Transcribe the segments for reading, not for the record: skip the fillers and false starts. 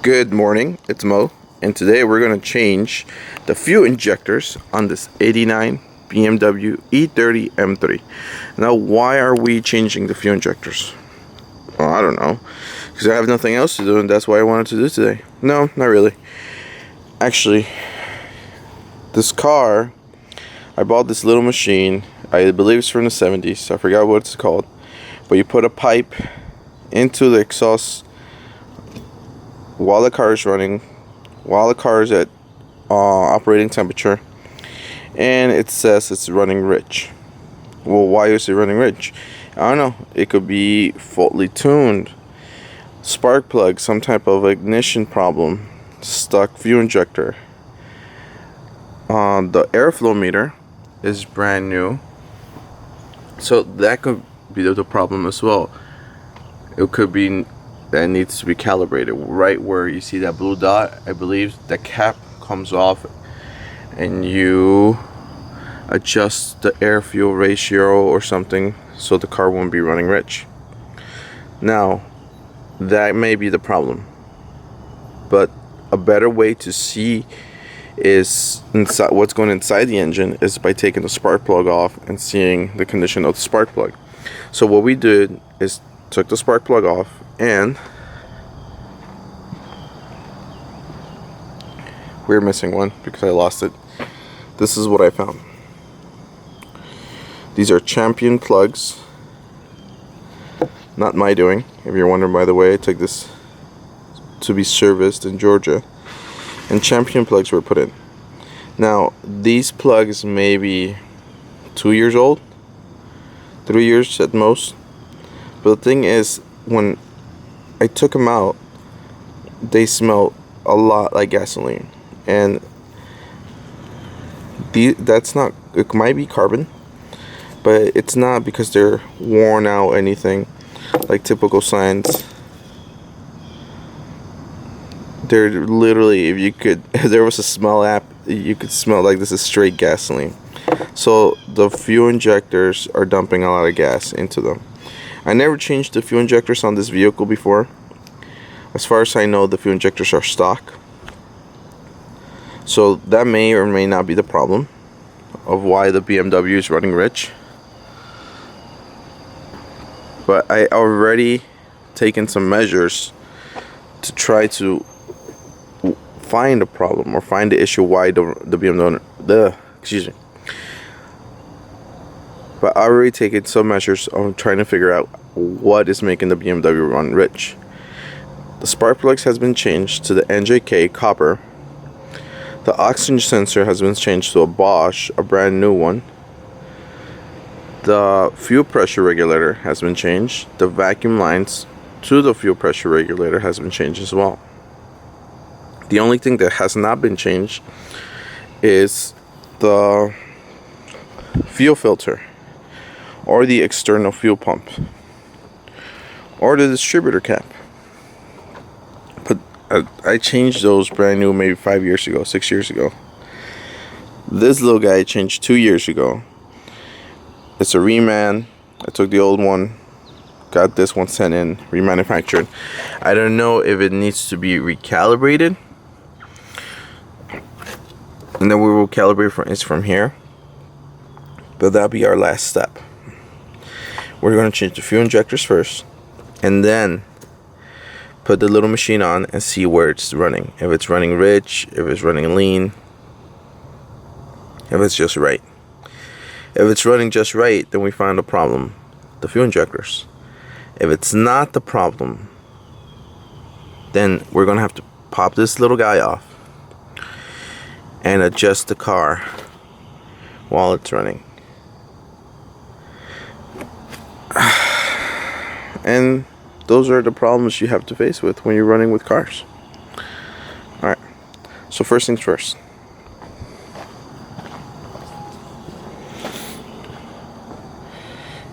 Good morning, it's Mo, and today we're going to change the fuel injectors on this 89 BMW E30M3. Now, why are we changing the fuel injectors? Well, I don't know, because I have nothing else to do, and that's why I wanted to do today. No, not really. Actually, this car, I bought this little machine. I believe it's from the 70s. I forgot what it's called. But you put a pipe into the exhaust while the car is running, while the car is at operating temperature, and it says it's running rich. Well, why is it running rich? I don't know. It could be faultily tuned, spark plug, some type of ignition problem, stuck fuel injector. The airflow meter is brand new, so that could be the problem as well. It could be that needs to be calibrated. Right where you see that blue dot, I believe the cap comes off, and you adjust the air fuel ratio or something so the car won't be running rich. Now, that may be the problem, but a better way to see is inside what's going inside the engine is by taking the spark plug off and seeing the condition of the spark plug. So what we did is took the spark plug off, and we're missing one because I lost it. This is what I found. These are champion plugs, not my doing. If you're wondering, by the way, I took this to be serviced in Georgia, and champion plugs were put in. Now, these plugs may be 2 years old, 3 years at most. But the thing is, when I took them out, they smelled a lot like gasoline. And that's not, it might be carbon, but it's not, because they're worn out or anything like typical signs. They're literally, if there was a smell app, you could smell like this is straight gasoline. So the fuel injectors are dumping a lot of gas into them. I never changed the fuel injectors on this vehicle before. As far as I know, the fuel injectors are stock. So that may or may not be the problem of why the BMW is running rich. But I already taken some measures to try to find a problem or find the issue why the BMW, But I already taken some measures on trying to figure out what is making the BMW run rich. The spark plugs has been changed to the NJK copper. The oxygen sensor has been changed to a Bosch, a brand new one. The fuel pressure regulator has been changed. The vacuum lines to the fuel pressure regulator has been changed as well. The only thing that has not been changed is the fuel filter, or the external fuel pump, or the distributor cap. But I changed those brand new maybe 5 years ago, 6 years ago. This little guy I changed 2 years ago. It's a reman. I took the old one, got this one sent in, remanufactured. I don't know if it needs to be recalibrated, and then we will calibrate from here. But that'll be our last step. We're going to change the fuel injectors first, and then put the little machine on and see where it's running. If it's running rich, if it's running lean, if it's just right. If it's running just right, then we find a problem, the fuel injectors. If it's not the problem, then we're going to have to pop this little guy off and adjust the car while it's running. And those are the problems you have to face with when you're running with cars. Alright, so first things first.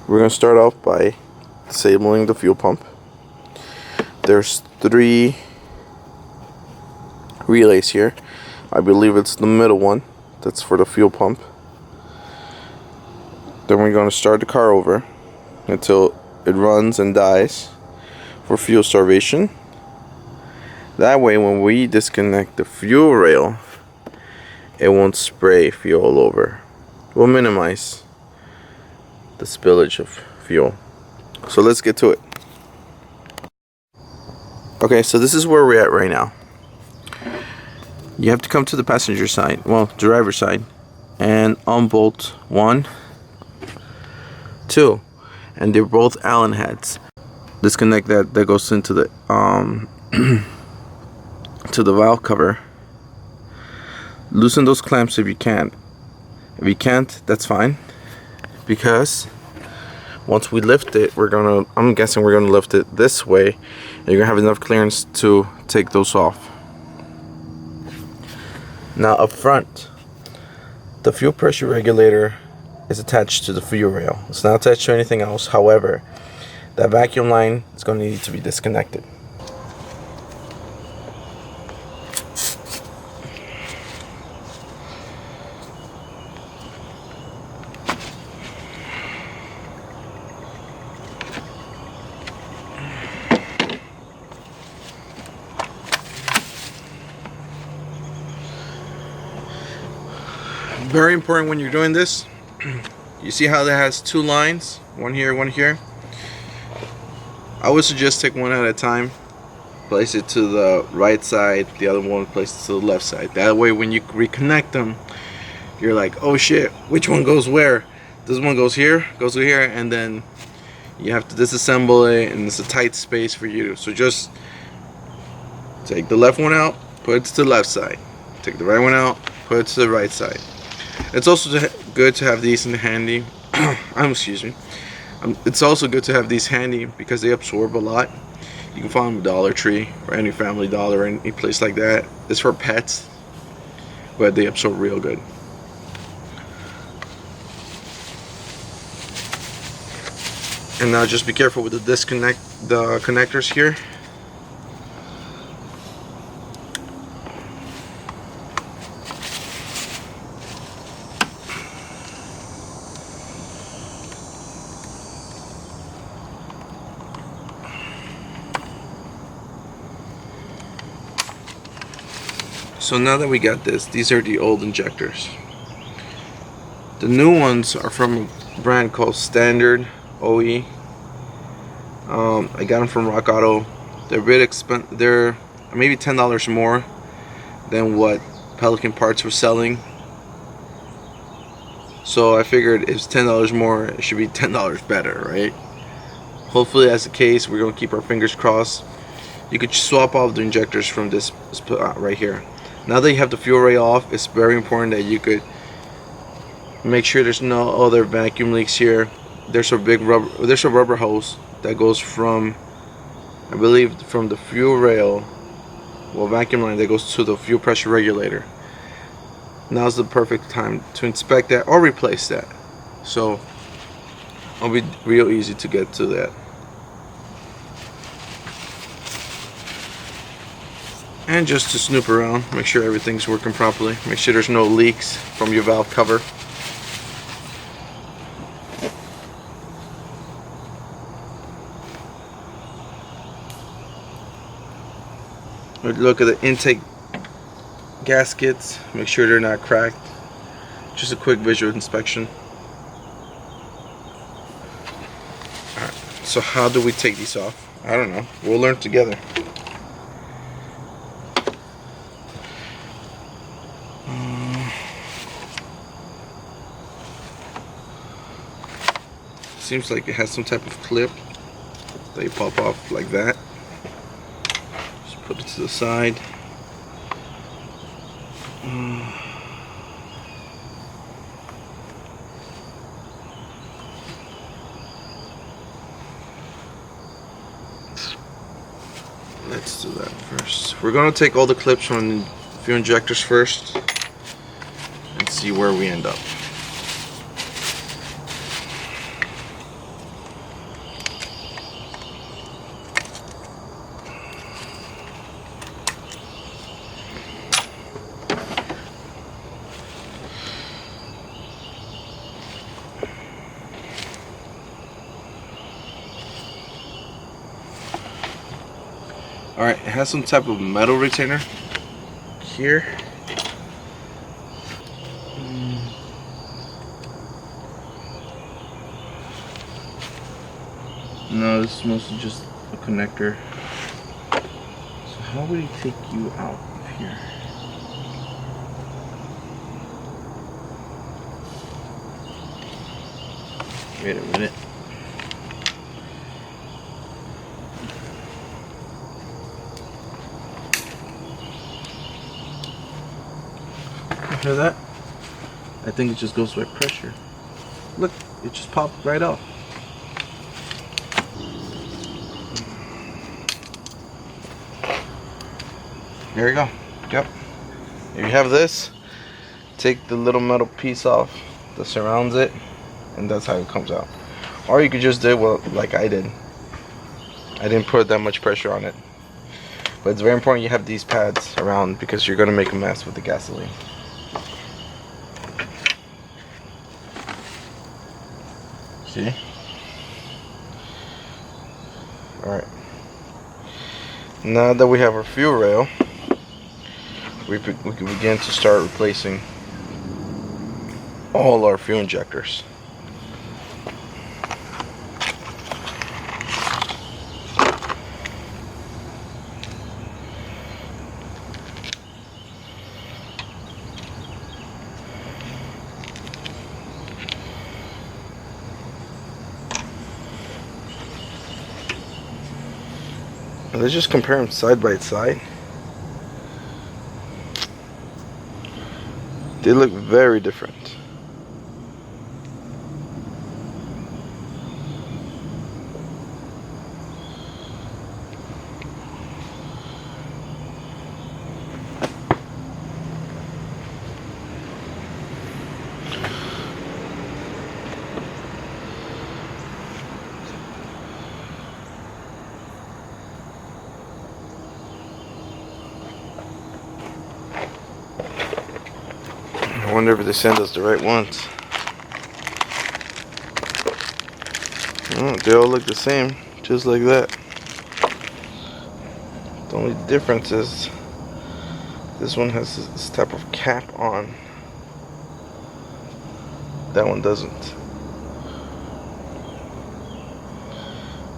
We're going to start off by disabling the fuel pump. There's 3 relays here. I believe it's the middle one that's for the fuel pump. Then we're going to start the car over until it runs and dies for fuel starvation. That way when we disconnect the fuel rail, it won't spray fuel all over. We'll minimize the spillage of fuel. So let's get to it. Okay, so this is where we're at right now. You have to come to the passenger side, well, driver's side, and unbolt 1, 2, and they're both Allen heads. Disconnect that goes into the to the valve cover. Loosen those clamps if you can. If you can't, that's fine, because once we lift it, I'm guessing we're gonna lift it this way, and you're gonna have enough clearance to take those off. Now up front, the fuel pressure regulator is attached to the fuel rail. It's not attached to anything else. However, that vacuum line is going to need to be disconnected. Very important when you're doing this. You see how that has 2 lines, one here, one here. I would suggest take one at a time, place it to the right side, the other one place it to the left side. That way when you reconnect them, you're like, oh shit, which one goes where? This one goes here, and then you have to disassemble it, and it's a tight space for you. So just take the left one out, put it to the left side. Take the right one out, put it to the right side. It's also good to have these in the handy. Excuse me. It's also good to have these handy because they absorb a lot. You can find them at Dollar Tree or any Family Dollar or any place like that. It's for pets, but they absorb real good. And now just be careful with the connectors here. So now that we got this, these are the old injectors. The new ones are from a brand called Standard OE. I got them from Rock Auto. They're a bit expensive. They're maybe $10 more than what Pelican Parts were selling. So I figured if it's $10 more, it should be $10 better, right? Hopefully that's the case. We're gonna keep our fingers crossed. You could swap off the injectors from this spot right here. Now that you have the fuel rail off, it's very important that you could make sure there's no other vacuum leaks here. There's a rubber hose that goes from, I believe, from the fuel rail, well, vacuum line that goes to the fuel pressure regulator. Now's the perfect time to inspect that or replace that. So it'll be real easy to get to that. And just to snoop around, make sure everything's working properly. Make sure there's no leaks from your valve cover. Look at the intake gaskets, make sure they're not cracked. Just a quick visual inspection. Alright, so how do we take these off? I don't know. We'll learn together. Seems like it has some type of clip. They pop off like that. Just put it to the side. Let's do that first. We're gonna take all the clips from the fuel injectors first and see where we end up. Alright, it has some type of metal retainer here. No, this is mostly just a connector. So how would he take you out of here? Wait a minute. Hear that? I think it just goes by pressure. Look, it just popped right off. There you go. Yep. If you have this, take the little metal piece off that surrounds it, and that's how it comes out. Or you could just do it like I did. I didn't put that much pressure on it. But it's very important you have these pads around because you're going to make a mess with the gasoline. See? Alright. Now that we have our fuel rail, we can begin to start replacing all our fuel injectors. Let's just compare them side by side. They look very different. I wonder if they send us the right ones. Oh, they all look the same, just like that. The only difference is this one has this type of cap on. That one doesn't.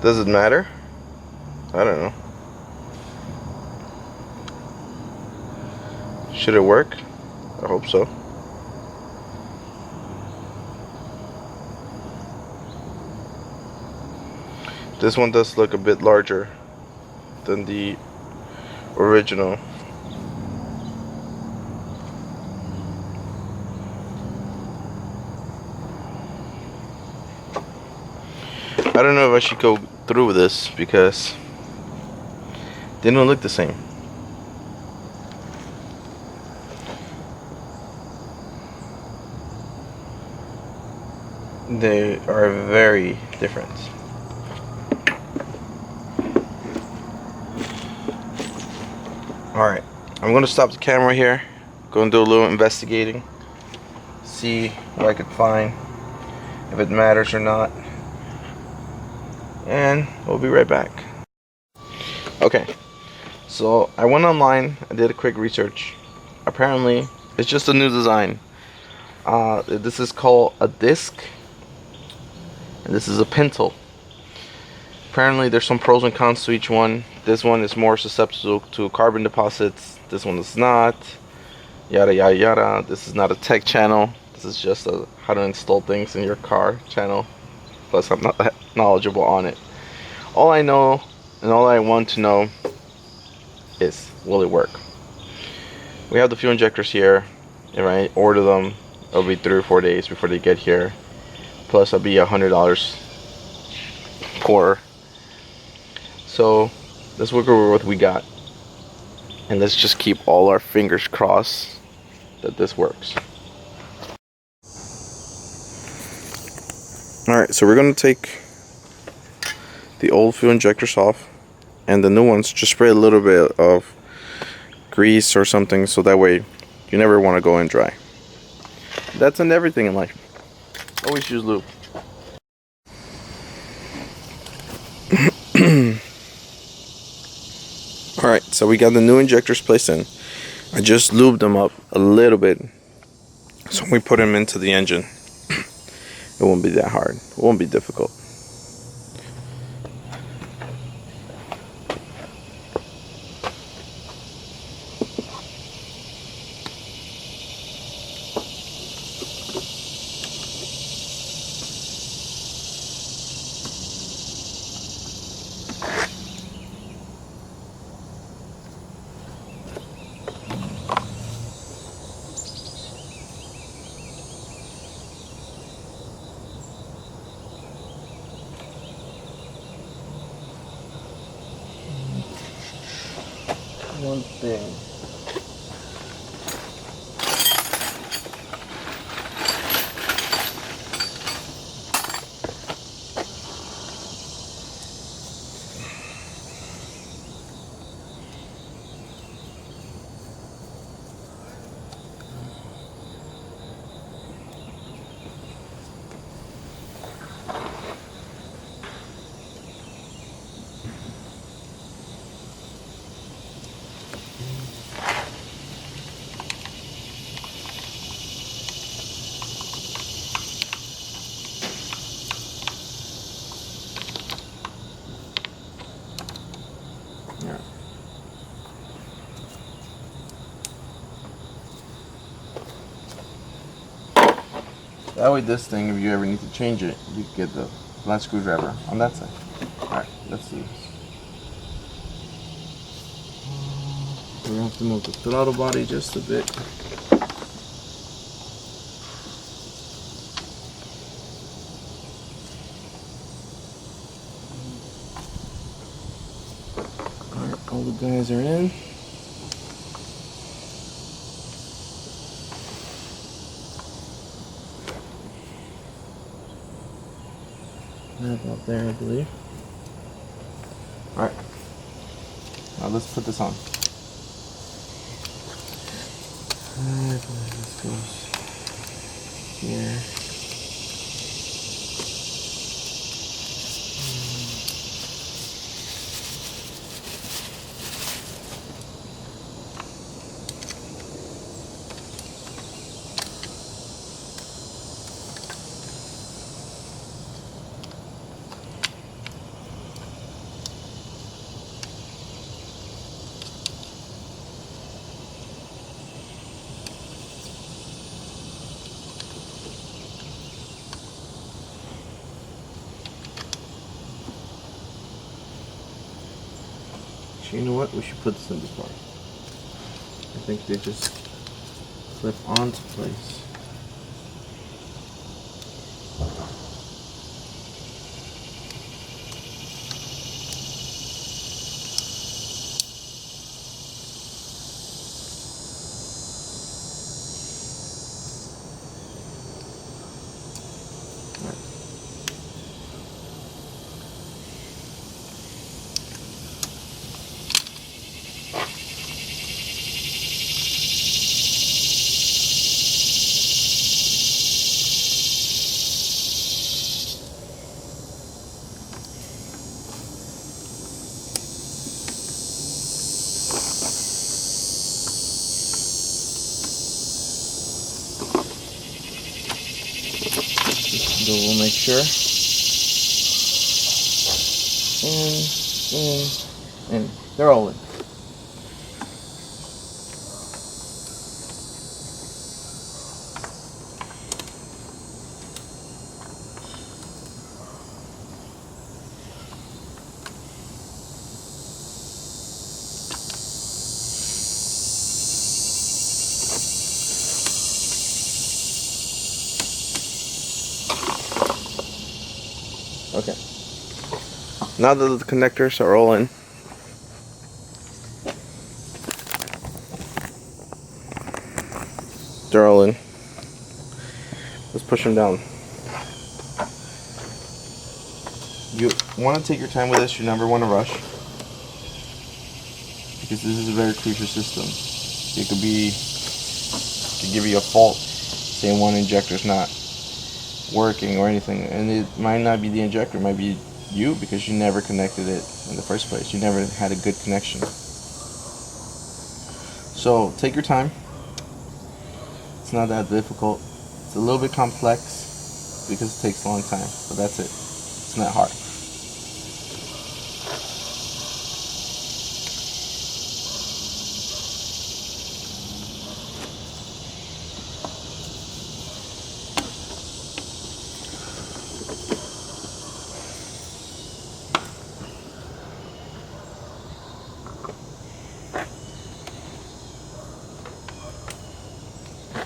Does it matter? I don't know. Should it work? I hope so. This one does look a bit larger than the original. I don't know if I should go through with this because they don't look the same. They are very different. Alright, I'm going to stop the camera here, go and do a little investigating, see what I could find, if it matters or not, and we'll be right back. Okay, so I went online, I did a quick research. Apparently, it's just a new design. This is called a disc, and this is a pintle. Apparently there's some pros and cons to each one. This one is more susceptible to carbon deposits. This one is not. Yada yada yada. This is not a tech channel. This is just a how to install things in your car channel. Plus I'm not that knowledgeable on it. All I know and all I want to know is, will it work? We have the fuel injectors here. If I order them, it'll be 3 or 4 days before they get here. Plus it'll be $100 per. So let's work over what we got, and let's just keep all our fingers crossed that this works. Alright, so we're going to take the old fuel injectors off, and the new ones, just spray a little bit of grease or something so that way you never want to go in dry. That's in everything in life. Always use lube. Alright, so we got the new injectors placed in. I just lubed them up a little bit, so when we put them into the engine, it won't be that hard. It won't be difficult. One thing. That way this thing, if you ever need to change it, you can get the flat screwdriver on that side. Alright, let's do this. We're going to have to move the throttle body just a bit. Alright, all the guys are in. About there, I believe. Alright, now let's put this on. I believe this goes here. You know what? We should put this in this part. I think they just clip onto place. We'll make sure. And they're all in. Okay. Now that the connectors are all in, they're all in. Let's push them down. You want to take your time with this. You never want to rush, because this is a very crucial system. It could give you a fault, saying one injector is not working or anything, and it might not be the injector, it might be you, because you never connected it in the first place. You never had a good connection. So take your time. It's not that difficult. It's a little bit complex because it takes a long time, but that's it. It's not hard.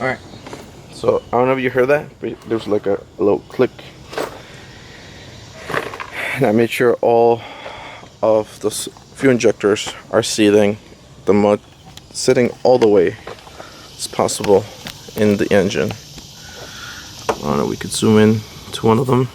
Alright, so I don't know if you heard that, but there's like a little click. And I made sure all of the fuel injectors are sealing, the mud sitting all the way as possible in the engine. I don't know, we could zoom in to one of them.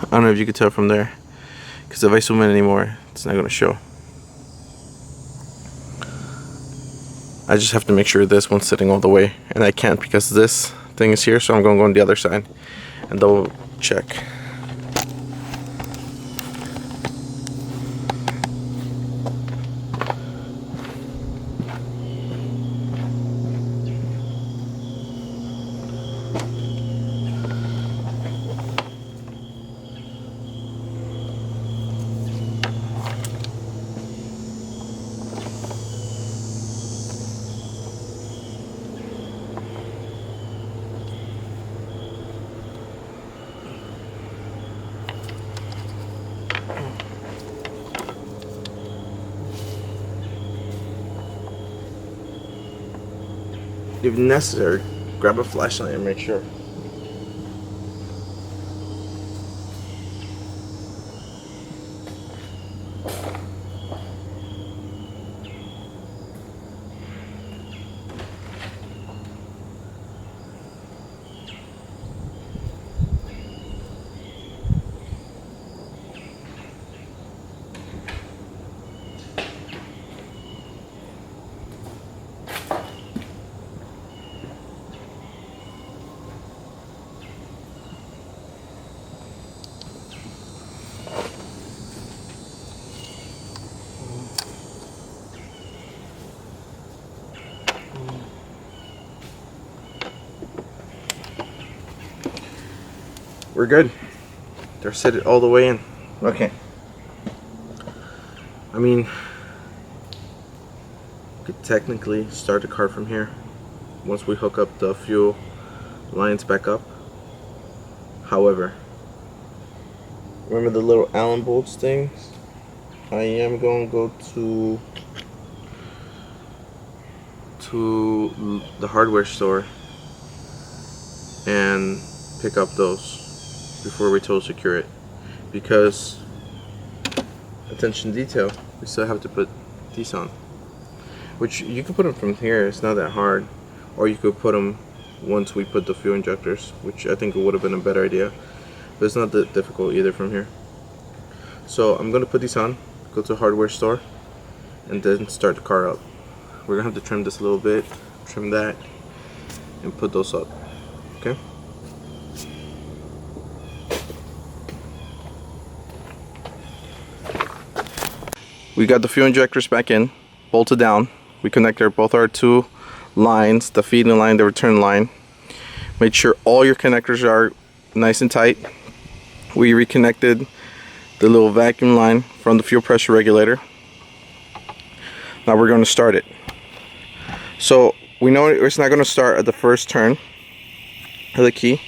I don't know if you could tell from there, because if I zoom in anymore, it's not going to show. I just have to make sure this one's sitting all the way, and I can't because this thing is here, so I'm going to go on the other side and double check. If necessary, grab a flashlight and make sure. We're good. They're set it all the way in. Okay. I mean, you could technically start the car from here once we hook up the fuel lines back up. However, remember the little Allen bolts things? I am going to go to the hardware store and pick up those before we total secure it, because attention to detail, we still have to put these on, which you can put them from here. It's not that hard, or you could put them once we put the fuel injectors, which I think would have been a better idea, but it's not that difficult either from here. So I'm gonna put these on, go to the hardware store, and then start the car up. We're gonna have to trim this a little bit, trim that, and put those up. Okay. We got the fuel injectors back in, bolted down. We connected both our two lines, the feeding line, the return line. Made sure all your connectors are nice and tight. We reconnected the little vacuum line from the fuel pressure regulator. Now we're going to start it. So we know it's not going to start at the first turn of the key,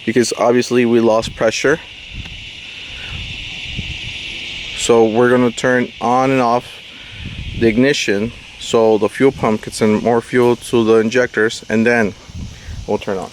because obviously we lost pressure. So we're going to turn on and off the ignition so the fuel pump can send more fuel to the injectors, and then we'll turn on.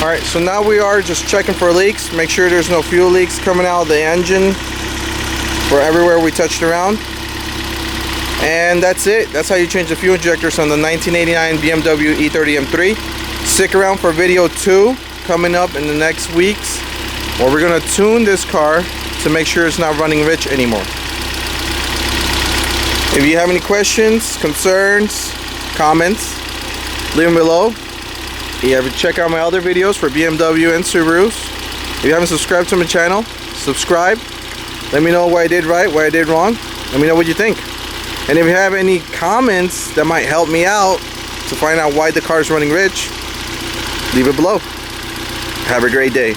Alright, so now we are just checking for leaks. Make sure there's no fuel leaks coming out of the engine for everywhere we touched around. And that's it. That's how you change the fuel injectors on the 1989 BMW E30 M3. Stick around for video 2 coming up in the next weeks, where we're going to tune this car to make sure it's not running rich anymore. If you have any questions, concerns, comments, leave them below. You have to check out my other videos for BMW and Subarus. If you haven't subscribed to my channel, subscribe. Let me know what I did right, what I did wrong. Let me know what you think. And if you have any comments that might help me out to find out why the car is running rich, leave it below. Have a great day.